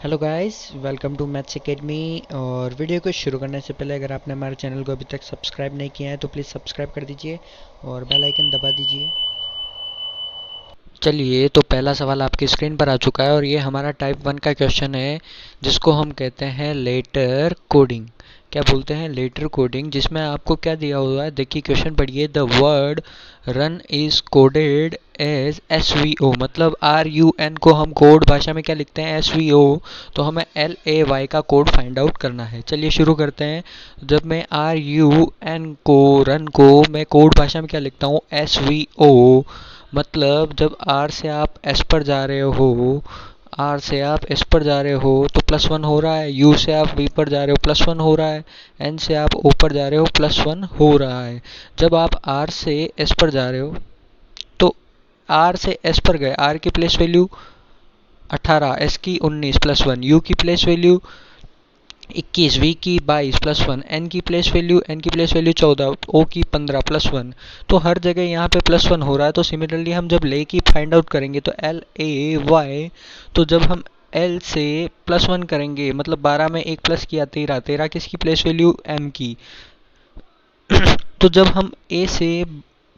Hello guys, welcome to maths academy. और video को शुरू करने से पहले अगर आपने हमारे चैनल को अभी तक सब्सक्राइब नहीं किया है तो प्लीज़ सब्सक्राइब कर दीजिए और बेल आइकन दबा दीजिए। चलिए, तो पहला सवाल आपकी स्क्रीन पर आ चुका है और ये हमारा टाइप 1 का क्वेश्चन है जिसको हम कहते हैं लेटर कोडिंग। क्या बोलते हैं? Letter coding. जिसमें आपको क्या दिया हुआ है, देखिए क्वेश्चन पढ़िए। The word run is coded as S V O, मतलब आर यू एन को हम कोड भाषा में क्या लिखते हैं? S V O. तो हमें एल ए वाई का कोड फाइंड आउट करना है। चलिए शुरू करते हैं। जब मैं आर यू एन को रन को मैं कोड भाषा में क्या लिखता हूँ? S V O. मतलब जब आर से आप एस पर जा रहे हो, आर से आप एस पर जा रहे हो तो +1 हो रहा है। यू से आप वी पर जा रहे हो +1 हो रहा है। एन से आप ओ पर जा रहे हो +1 हो रहा है। जब आप आर से एस पर जा रहे हो तो आर से एस पर गए, आर की प्लेस वैल्यू 18, एस की 19 +1, यू की प्लेस वैल्यू 21, वी की 22 +1, एन की प्लेस वैल्यू 14, ओ की 15 +1। तो हर जगह यहाँ पे +1 हो रहा है। तो सिमिलरली हम जब ले की फाइंड आउट करेंगे तो एल ए वाई, तो जब हम एल से +1 करेंगे मतलब 12 में एक प्लस किया 13, 13 किसकी प्लेस वैल्यू? एम की। तो जब हम ए से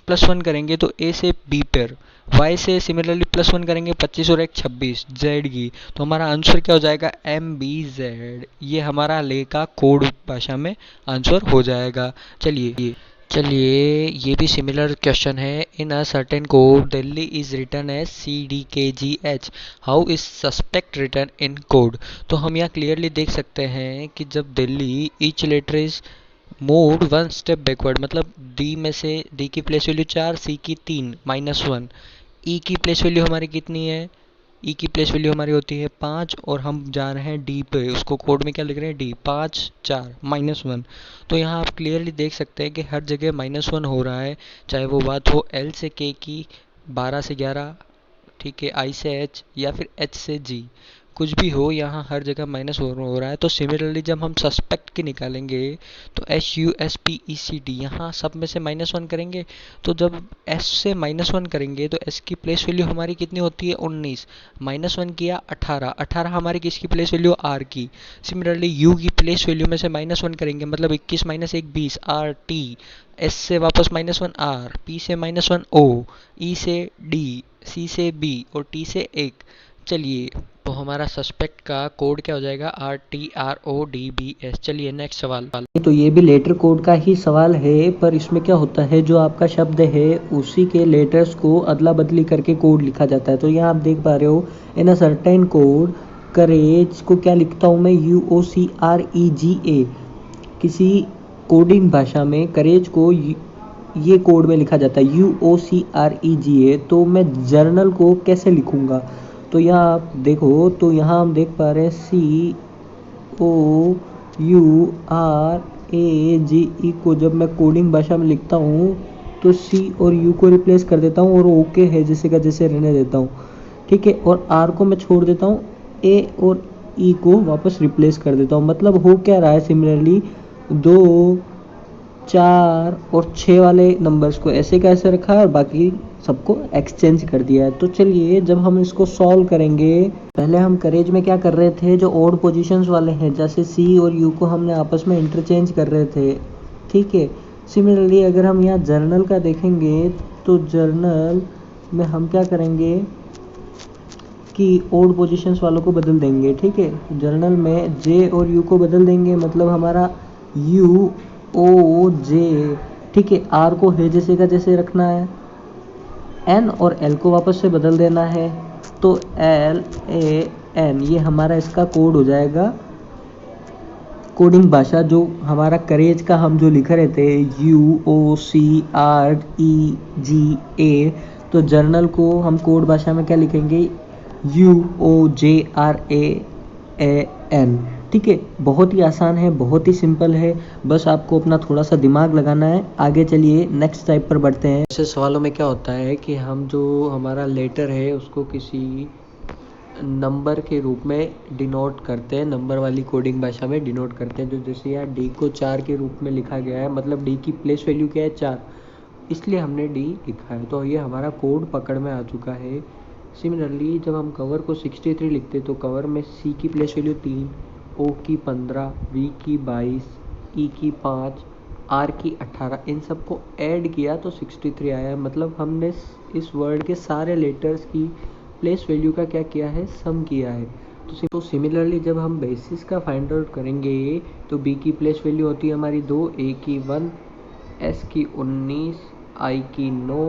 +1 करेंगे तो ए से बी पर, वाई से सिमिलरली +1 करेंगे 25 और एक 26 जेड की। तो हमारा आंसर क्या हो जाएगा? M B Z. ये हमारा ले का कोड भाषा में आंसर हो जाएगा। चलिए ये भी सिमिलर क्वेश्चन है। In a certain code Delhi is written as C D K G H, how is suspect written in code. तो हम यहाँ क्लियरली देख सकते हैं कि जब Delhi each letter is moved 1 step backward, मतलब डी में से डी की प्लेस वैल्यू 4, सी की 3 -1, ई की प्लेस वैल्यू हमारी कितनी है? ई की प्लेस वैल्यू हमारी होती है 5 और हम जा रहे हैं डी पे। उसको कोड में क्या लिख रहे हैं? डी 5 4 -1। तो यहाँ आप क्लियरली देख सकते हैं कि हर जगह -1 हो रहा है, चाहे वो बात हो एल से के की, 12 से 11, ठीक है, आई से एच या फिर एच से जी, कुछ भी हो, यहाँ हर जगह -1 हो रहा है। तो सिमिलरली जब हम सस्पेक्ट की निकालेंगे तो S U S P E C D, यहाँ सब में से -1 करेंगे। तो जब एस से -1 करेंगे तो एस की प्लेस वैल्यू हमारी कितनी होती है? 19, -1 किया 18, 18 हमारी किसकी प्लेस वैल्यू? आर की। सिमिलरली यू की प्लेस वैल्यू में से -1 करेंगे मतलब 21 - 1 20, आर टी। एस से वापस -1 आर, पी से -1 ओ, ई से डी, सी से बी और टी से 1। चलिए, तो हमारा सस्पेक्ट का कोड क्या हो जाएगा? RTRODBS। चलिए नेक्स्ट सवाल। तो ये भी लेटर कोड का ही सवाल है, पर इसमें क्या होता है, जो आपका शब्द है उसी के लेटर्स को अदला बदली करके कोड लिखा जाता है। तो यहाँ आप देख पा रहे हो, इन अ सर्टेन कोड करेज को क्या लिखता हूँ मैं? UOCREGA। किसी कोडिंग भाषा में करेज को ये कोड में लिखा जाता है UOCREGA। तो मैं जर्नल को कैसे लिखूँगा? तो यहाँ आप देखो, तो यहाँ हम देख पा रहे हैं COURAGE को जब मैं कोडिंग भाषा में लिखता हूँ तो C और U को रिप्लेस कर देता हूँ और ओके है जैसे का जैसे रहने देता हूँ, ठीक है। और R को मैं छोड़ देता हूँ, A और E को वापस रिप्लेस कर देता हूँ। मतलब हो क्या रहा है, सिमिलरली 2 4 और 6 वाले नंबर्स को ऐसे का ऐसे रखा है और बाकी सबको एक्सचेंज कर दिया है। तो चलिए जब हम इसको सॉल्व करेंगे, पहले हम करेज में क्या कर रहे थे, जो ओड पोजीशंस वाले हैं जैसे सी और यू को हमने आपस में इंटरचेंज कर रहे थे, ठीक है। सिमिलरली अगर हम यहाँ जर्नल का देखेंगे तो जर्नल में हम क्या करेंगे कि ओड पोजीशंस वालों को बदल देंगे, ठीक है। जर्नल में जे और यू को बदल देंगे, मतलब हमारा UOJ, ठीक है। आर को है जैसे का जैसे रखना है, एन और एल को वापस से बदल देना है। तो LAN ये हमारा इसका कोड हो जाएगा, कोडिंग भाषा जो हमारा करेज का हम जो लिख रहे थे UOCREGA। तो जर्नल को हम कोड भाषा में क्या लिखेंगे? UOJRAAN, ठीक है। बहुत ही आसान है, बहुत ही सिंपल है, बस आपको अपना थोड़ा सा दिमाग लगाना है। आगे चलिए नेक्स्ट टाइप पर बढ़ते हैं। ऐसे सवालों में क्या होता है कि हम जो हमारा लेटर है उसको किसी नंबर के रूप में डिनोट करते हैं, नंबर वाली कोडिंग भाषा में डिनोट करते हैं। जो जैसे यार डी को 4 के रूप में लिखा गया है, मतलब डी की प्लेस वैल्यू क्या है? 4, इसलिए हमने डी लिखा है। तो ये हमारा कोड पकड़ में आ चुका है सिमिलरली जब हम कवर को 63 लिखते तो कवर में सी की प्लेस वैल्यू 3, ओ की 15, वी की 22, ई की 5, आर की 18, इन सबको ऐड किया तो 63 आया। मतलब हमने इस वर्ड के सारे लेटर्स की प्लेस वैल्यू का क्या किया है, सम किया है। तो सिमिलरली जब हम बेसिस का फाइंड आउट करेंगे तो बी की प्लेस वैल्यू होती है हमारी 2, ए की 1, एस की 19, आई की 9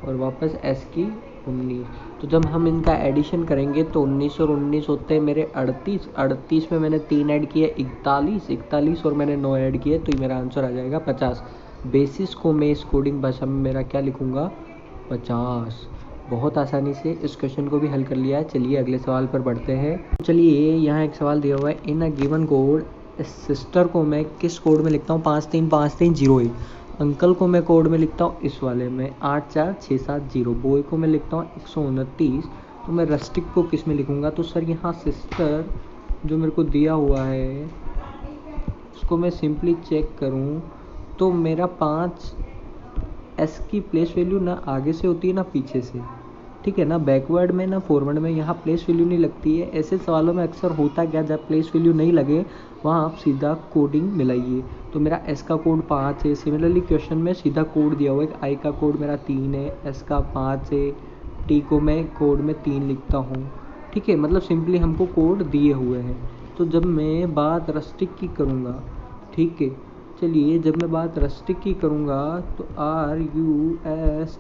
और वापस एस की 19। तो जब हम इनका एडिशन करेंगे तो 19 और 19 होते हैं मेरे 38, 38 में मैंने 3 ऐड किए 41, 41 और मैंने 9 ऐड किए तो मेरा आंसर आ जाएगा 50। बेसिस को मैं इस कोडिंग भाषा में मेरा क्या लिखूँगा, 50। बहुत आसानी से इस क्वेश्चन को भी हल कर लिया है। चलिए अगले सवाल पर बढ़ते हैं। चलिए यहाँ एक सवाल दिया हुआ है, in a given code sister को मैं किस कोड में लिखता हूँ, 535301। अंकल को मैं कोड में लिखता हूँ इस वाले में 84670। बॉय को मैं लिखता हूँ 129। तो मैं रस्टिक को किस में लिखूँगा, तो सर यहाँ सिस्टर जो मेरे को दिया हुआ है उसको मैं सिंपली चेक करूँ तो मेरा 5 एस की प्लेस वैल्यू ना आगे से होती है ना पीछे से, ठीक है ना, बैकवर्ड में ना फॉरवर्ड में, यहाँ प्लेस वैल्यू नहीं लगती है। ऐसे सवालों में अक्सर होता क्या, जब प्लेस वैल्यू नहीं लगे वहाँ आप सीधा कोडिंग मिलाइए। तो मेरा एस का कोड 5 है। सिमिलरली क्वेश्चन में सीधा कोड दिया हुआ है, आई का कोड मेरा 3 है, एस का 5 है, टी को मैं कोड में 3 लिखता हूँ, ठीक है। मतलब सिंपली हमको कोड दिए हुए हैं। तो जब मैं बात रस्टिक की करूँगा, ठीक है, चलिए जब मैं बात रस्टिक की करूँगा तो RUSTIC,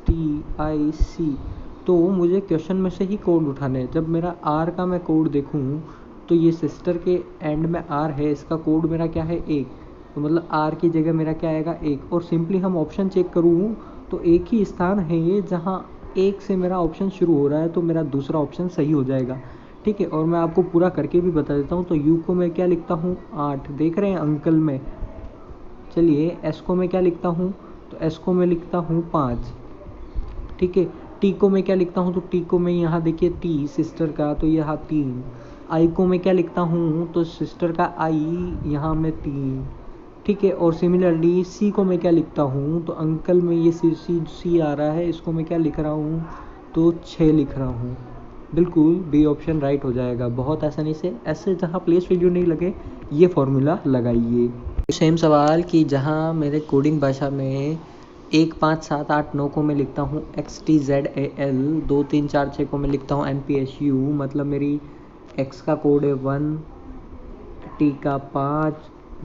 तो मुझे क्वेश्चन में से ही कोड उठाने हैं। जब मेरा आर का मैं कोड देखूँ तो ये सिस्टर के एंड में आर है, इसका कोड मेरा क्या है 1, तो मतलब आर की जगह मेरा क्या आएगा 1। और सिंपली हम ऑप्शन चेक करूँ तो एक ही स्थान है ये जहाँ 1 से मेरा ऑप्शन शुरू हो रहा है, तो मेरा दूसरा ऑप्शन सही हो जाएगा, ठीक है। और मैं आपको पूरा करके भी बता देता हूँ। तो यू को मैं क्या लिखता हूँ 8, देख रहे हैं अंकल में। चलिए एस को मैं क्या लिखता हूँ, तो एस को मैं लिखता हूँ 5, ठीक है। टी को मैं क्या लिखता हूँ, तो टी को मैं यहाँ देखिए टी सिस्टर का तो यहाँ 3। आई को मैं क्या लिखता हूँ, तो सिस्टर का आई यहाँ में 3, ठीक है। और सिमिलरली सी को मैं क्या लिखता हूँ, तो अंकल में ये सी आ रहा है, इसको मैं क्या लिख रहा हूँ, तो 6 लिख रहा हूँ। बिल्कुल बी ऑप्शन राइट हो जाएगा बहुत आसानी से। ऐसे जहाँ प्लेस वैल्यू नहीं लगे ये फॉर्मूला लगाइए। सेम सवाल कि जहाँ मेरे कोडिंग भाषा में 1 5 7 8 9 को मैं लिखता हूँ XTZAL, 2 3 4 6 को मैं लिखता हूँ NPSU, मतलब मेरी X का कोड है 1, T का 5,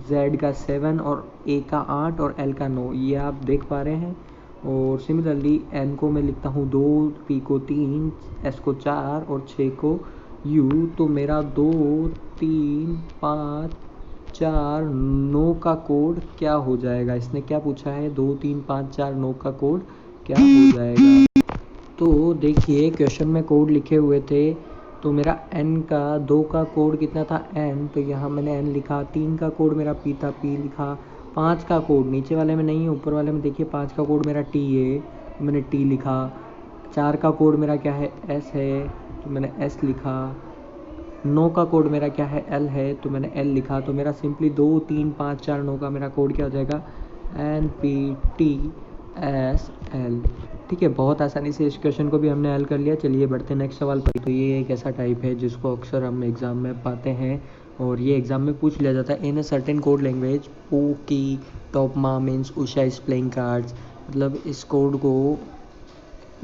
Z का 7 और A का 8 और L का 9, ये आप देख पा रहे हैं। और सिमिलरली N को मैं लिखता हूँ 2, P को 3, S को 4 और 6 को U। तो मेरा 2 3 5 4 9 का कोड क्या हो जाएगा, इसने क्या पूछा है, 2 3 5 4 9 का कोड क्या हो जाएगा। तो देखिए क्वेश्चन में कोड लिखे हुए थे, तो मेरा n का 2 का कोड कितना था n, तो यहाँ मैंने n लिखा। 3 का कोड मेरा p था, p लिखा। 5 का कोड नीचे वाले में नहीं है, ऊपर वाले में देखिए 5 का कोड मेरा t है, तो मैंने t लिखा। 4 का कोड मेरा क्या है s है, तो मैंने s लिखा। 9 का कोड मेरा क्या है L है, तो मैंने L लिखा। तो मेरा सिंपली 2 3 5 4 9 का मेरा कोड क्या हो जाएगा, NPTSL, ठीक है। बहुत आसानी से इस क्वेश्चन को भी हमने हल कर लिया। चलिए बढ़ते नेक्स्ट सवाल पर। तो ये एक ऐसा टाइप है जिसको अक्सर हम एग्ज़ाम में पाते हैं और ये एग्ज़ाम में पूछ लिया जाता है। In a certain code language ओ की टॉप मा means Usha is playing cards, मतलब इस कोड को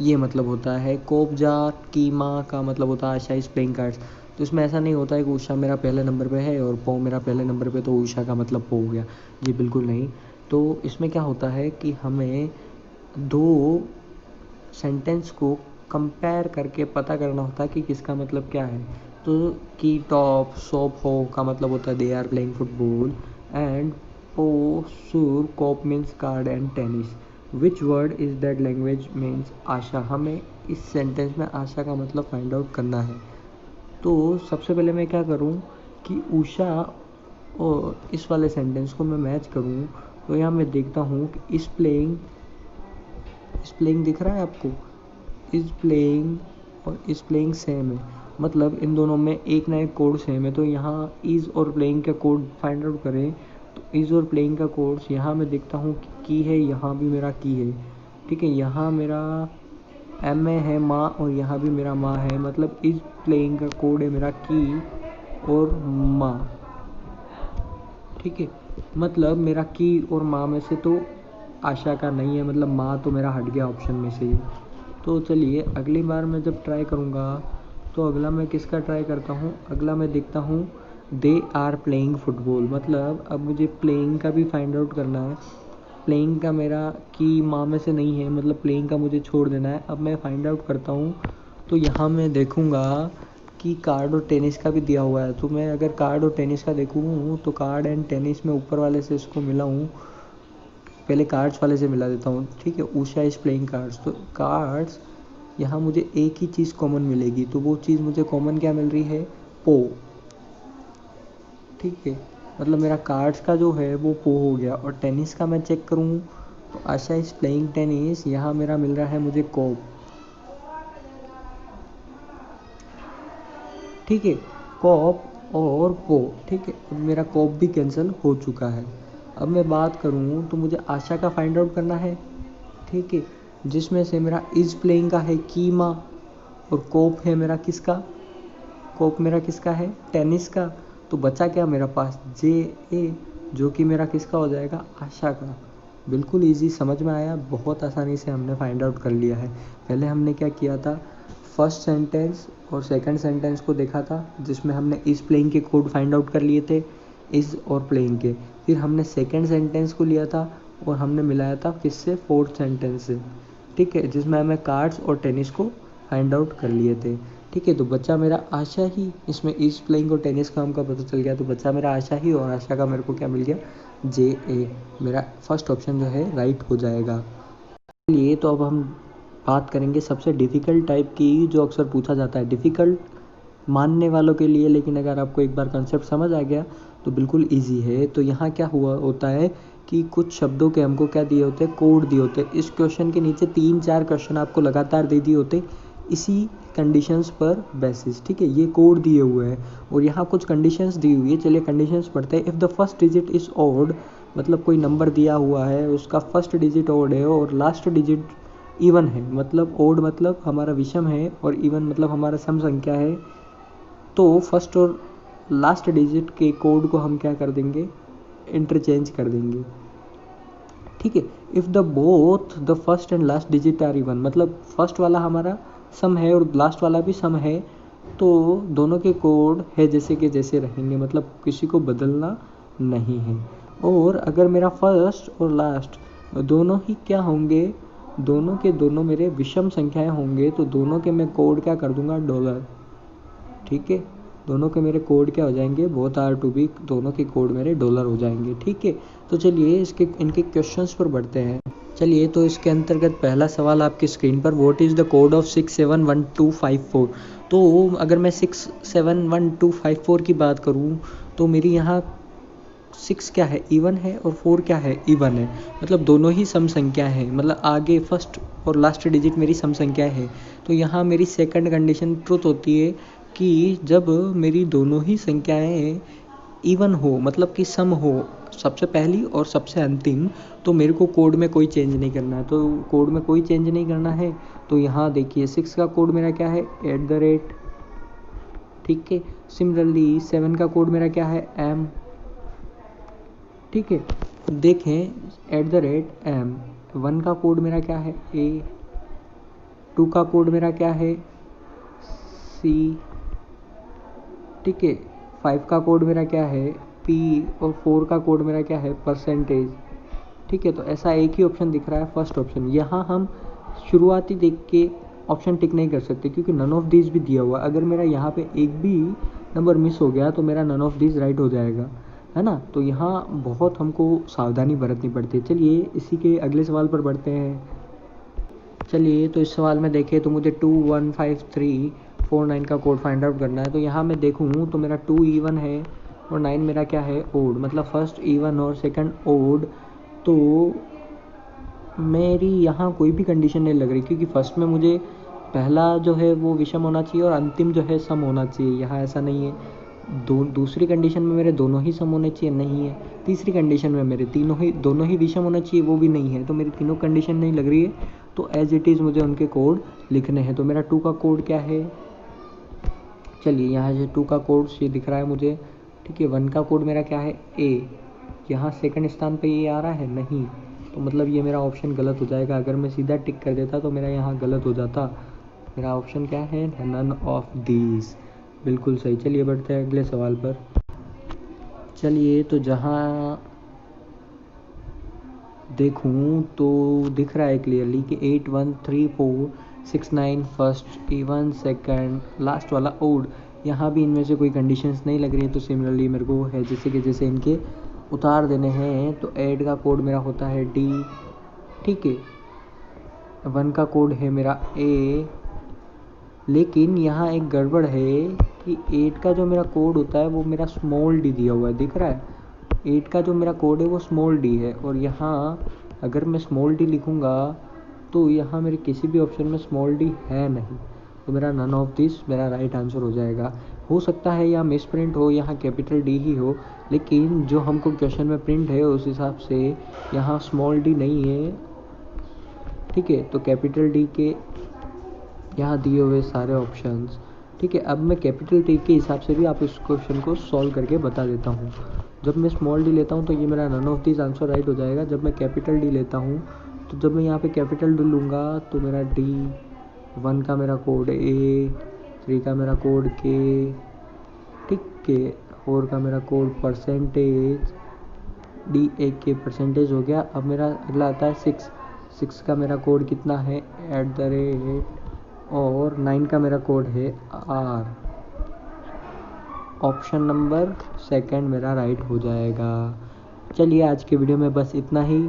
ये मतलब होता है कोबजा की माँ का मतलब होता है आशा इज प्लेइंग कार्ड्स। तो इसमें ऐसा नहीं होता है कि उषा मेरा पहले नंबर पे है और पो मेरा पहले नंबर पे, तो उषा का मतलब पो हो गया, जी बिल्कुल नहीं। तो इसमें क्या होता है कि हमें दो सेंटेंस को कंपेयर करके पता करना होता है कि किसका मतलब क्या है। तो की टॉप सोप हो का मतलब होता है they are playing football, and po sur cop means card and tennis. Which word is that language means asha. हमें इस सेंटेंस में आशा का मतलब फाइंड आउट करना है। तो सबसे पहले मैं क्या करूँ कि उषा और इस वाले सेंटेंस को मैं मैच करूँ। तो यहाँ मैं देखता हूँ कि इस प्लेइंग दिख रहा है आपको, इस प्लेइंग और इस प्लेइंग सेम है, मतलब इन दोनों में एक ना एक कोड सेम है। तो यहाँ इज़ और प्लेइंग का कोड फाइंड आउट करें तो इज़ और प्लेइंग का कोड्स यहाँ मैं देखता हूँ कि है, यहाँ भी मेरा की है, ठीक है। यहाँ मेरा एम में है माँ और यहाँ भी मेरा माँ है, मतलब इस प्लेइंग का कोड है मेरा की और माँ। ठीक है, मतलब मेरा की और माँ में से तो आशा का नहीं है, मतलब माँ तो मेरा हट गया ऑप्शन में से ही। तो चलिए अगली बार मैं जब ट्राई करूँगा तो अगला मैं किसका ट्राई करता हूँ, अगला मैं देखता हूँ दे आर प्लेइंग फुटबॉल। मतलब अब मुझे प्लेइंग का भी फाइंड आउट करना है। प्लेइंग का मेरा की माँ में से नहीं है, मतलब प्लेइंग का मुझे छोड़ देना है। अब मैं फाइंड आउट करता हूँ, तो यहाँ मैं देखूँगा कि कार्ड और टेनिस का भी दिया हुआ है। तो मैं अगर कार्ड और टेनिस का देखूँ तो कार्ड एंड टेनिस में ऊपर वाले से इसको मिलाऊँ, पहले कार्ड्स वाले से मिला देता हूँ। ठीक है, उषा इज़ प्लेइंग कार्ड्स। तो कार्ड्स यहाँ मुझे एक ही चीज़ कॉमन मिलेगी, तो वो चीज़ मुझे कॉमन क्या मिल रही है, पो। ठीक है, मतलब मेरा कार्ड्स का जो है वो पो हो गया। और टेनिस का मैं चेक करूँ तो आशा इज़ प्लेइंग टेनिस, यहाँ मेरा मिल रहा है मुझे कॉप। ठीक है, कॉप और पो। ठीक है, अब मेरा कॉप भी कैंसिल हो चुका है। अब मैं बात करूँ तो मुझे आशा का फाइंड आउट करना है। ठीक है, जिसमें से मेरा इज़ प्लेइंग का है कीमा और कोप है मेरा किसका, कोप मेरा किसका है, टेनिस का। तो बचा क्या मेरा पास, जे ए, जो कि मेरा किसका हो जाएगा, आशा का। बिल्कुल इजी, समझ में आया, बहुत आसानी से हमने फाइंड आउट कर लिया है। पहले हमने क्या किया था, फर्स्ट सेंटेंस और सेकंड सेंटेंस को देखा था, जिसमें हमने इज़ प्लेइंग के कोड फाइंड आउट कर लिए थे, इज़ और प्लेइंग के। फिर हमने सेकंड सेंटेंस को लिया था और हमने मिलाया था किससे, फोर्थ सेंटेंस से। ठीक है, जिसमें हमें कार्ड्स और टेनिस को फाइंड आउट कर लिए थे। ठीक है, तो बच्चा मेरा आशा ही, इसमें इज़ प्लेइंग और टेनिस का हमका पता चल गया, तो बच्चा मेरा आशा ही, और आशा का मेरे को क्या मिल गया, जे ए। मेरा फर्स्ट ऑप्शन जो है राइट हो जाएगा। चलिए तो अब हम बात करेंगे सबसे डिफ़िकल्ट टाइप की, जो अक्सर पूछा जाता है। डिफ़िकल्ट मानने वालों के लिए, लेकिन अगर आपको एक बार कंसेप्ट समझ आ गया तो बिल्कुल ईजी है। तो यहाँ क्या हुआ होता है कि कुछ शब्दों के हमको क्या दिए होते हैं, कोड दिए होते हैं। इस क्वेश्चन के नीचे 3-4 क्वेश्चन आपको लगातार दे दिए होते इसी कंडीशंस पर बेसिस। ठीक है, ये कोड दिए हुए हैं और यहाँ कुछ कंडीशंस दी हुई है। चलिए कंडीशंस पढ़ते हैं। If the first digit is odd, मतलब कोई नंबर दिया हुआ है, उसका फर्स्ट डिजिट ऑड है और लास्ट डिजिट इवन है। मतलब ऑड मतलब हमारा विषम है और इवन मतलब हमारा सम संख्या है। तो फर्स्ट और लास्ट डिजिट के कोड को हम क्या कर देंगे, इंटरचेंज कर देंगे। ठीक है, if the both the first and last digit are even, मतलब फर्स्ट वाला हमारा सम है और लास्ट वाला भी सम है, तो दोनों के कोड है जैसे के जैसे रहेंगे, मतलब किसी को बदलना नहीं है। और अगर मेरा फर्स्ट और लास्ट दोनों ही क्या होंगे, दोनों के दोनों मेरे विषम संख्याएं होंगे, तो दोनों के मैं कोड क्या कर दूंगा, डॉलर। ठीक है, दोनों के मेरे कोड क्या हो जाएंगे, बोथ आर टू बी, दोनों के कोड मेरे डॉलर हो जाएंगे। ठीक है, तो चलिए इसके इनके क्वेश्चंस पर बढ़ते हैं। चलिए तो इसके अंतर्गत पहला सवाल आपकी स्क्रीन पर, what is the code of 671254। तो अगर मैं 671254 की बात करूँ तो मेरी यहाँ 6 क्या है, इवन है, और 4 क्या है, इवन है। मतलब दोनों ही सम संख्या है, मतलब आगे फर्स्ट और लास्ट डिजिट मेरी सम संख्या है। तो यहाँ मेरी सेकंड कंडीशन ट्रुथ होती है कि जब मेरी दोनों ही संख्याएं इवन हो, मतलब कि सम हो, सबसे पहली और सबसे अंतिम, तो मेरे को कोड में कोई चेंज नहीं करना है। तो कोड में कोई चेंज नहीं करना है, तो यहाँ देखिए 6 का कोड मेरा क्या है, @ ठीक है, सिमिलरली 7 का कोड मेरा क्या है, एम। ठीक है, देखें @m। 1 का कोड मेरा क्या है, ए। 2 का कोड मेरा क्या है, सी। ठीक है, 5 का कोड मेरा क्या है, पी। और 4 का कोड मेरा क्या है, %। ठीक है, तो ऐसा एक ही ऑप्शन दिख रहा है, फर्स्ट ऑप्शन। यहाँ हम शुरुआती देख के ऑप्शन टिक नहीं कर सकते क्योंकि नन ऑफ दीज भी दिया हुआ। अगर मेरा यहाँ पे एक भी नंबर मिस हो गया तो मेरा नन ऑफ दीज राइट हो जाएगा, है ना। तो यहाँ बहुत हमको सावधानी बरतनी पड़ती है। चलिए इसी के अगले सवाल पर बढ़ते हैं। चलिए तो इस सवाल में देखें तो मुझे 215349 का कोड फाइंड आउट करना है। तो यहाँ मैं देखूँ तो मेरा 2 इवन है और 9 मेरा क्या है, ओड। मतलब फर्स्ट इवन और सेकंड ओड। तो मेरी यहाँ कोई भी कंडीशन नहीं लग रही क्योंकि फर्स्ट में मुझे पहला जो है वो विषम होना चाहिए और अंतिम जो है सम होना चाहिए। यहाँ ऐसा नहीं है। दूसरी कंडीशन में मेरे दोनों ही सम होने चाहिए, नहीं है। तीसरी कंडीशन में मेरे दोनों ही विषम होना चाहिए, वो भी नहीं है। तो मेरी तीनों कंडीशन नहीं लग रही है। तो एज इट इज़ मुझे उनके कोड लिखने हैं। तो मेरा 2 का कोड क्या है, चलिए यहाँ से 2 का कोड ये दिख रहा है मुझे, ठीक है। 1 का कोड मेरा क्या है, ए। यहाँ सेकंड स्थान पे ये आ रहा है नहीं, तो मतलब ये मेरा ऑप्शन गलत हो जाएगा। अगर मैं सीधा टिक कर देता तो मेरा यहाँ गलत हो जाता। मेरा ऑप्शन क्या है, नन ऑफ दीज, बिल्कुल सही। चलिए बढ़ते हैं अगले सवाल पर। चलिए तो जहाँ देखूँ तो दिख रहा है क्लियरली कि 8 1 3 4 6 9 फर्स्ट, इवन सेकंड, लास्ट वाला ओड। यहाँ भी इनमें से कोई कंडीशंस नहीं लग रही हैं, तो सिमिलरली मेरे को है जैसे कि जैसे इनके उतार देने हैं। तो ऐड का कोड मेरा होता है डी, ठीक है। 1 का कोड है मेरा ए, लेकिन यहाँ एक गड़बड़ है कि 8 का जो मेरा कोड होता है वो मेरा स्मॉल डी दिया हुआ है, दिख रहा है। 8 का जो मेरा कोड है वो स्मॉल डी है, और यहाँ अगर मैं स्मॉल डी लिखूँगा तो यहाँ मेरे किसी भी ऑप्शन में स्मॉल डी है नहीं, तो मेरा नन ऑफ दिस मेरा राइट आंसर हो जाएगा। हो सकता है यहाँ मिस प्रिंट हो, यहाँ कैपिटल डी ही हो, लेकिन जो हमको क्वेश्चन में प्रिंट है उस हिसाब से यहाँ स्मॉल डी नहीं है, ठीक है। तो कैपिटल डी के यहाँ दिए हुए सारे ऑप्शंस, ठीक है। अब मैं कैपिटल टी के हिसाब से भी आप इस क्वेश्चन को सॉल्व करके बता देता हूँ। जब मैं स्मॉल डी लेता हूँ तो ये मेरा none of this answer right हो जाएगा। जब मैं कैपिटल डी लेता हूँ तो जब मैं यहाँ पे कैपिटल डी लूँगा तो मेरा डी, 1 का मेरा कोड ए, 3 का मेरा कोड के, ठीक है, 4 का मेरा कोड परसेंटेज, डी एक के परसेंटेज हो गया। अब मेरा अगला आता है 6 का मेरा कोड कितना है, @ और 9 का मेरा कोड है आर। ऑप्शन नंबर सेकंड मेरा राइट हो जाएगा। चलिए आज के वीडियो में बस इतना ही।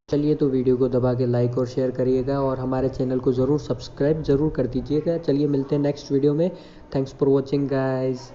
चलिए तो वीडियो को दबा के लाइक और शेयर करिएगा, और हमारे चैनल को ज़रूर सब्सक्राइब ज़रूर कर दीजिएगा। चलिए मिलते हैं नेक्स्ट वीडियो में। Thanks for watching guys.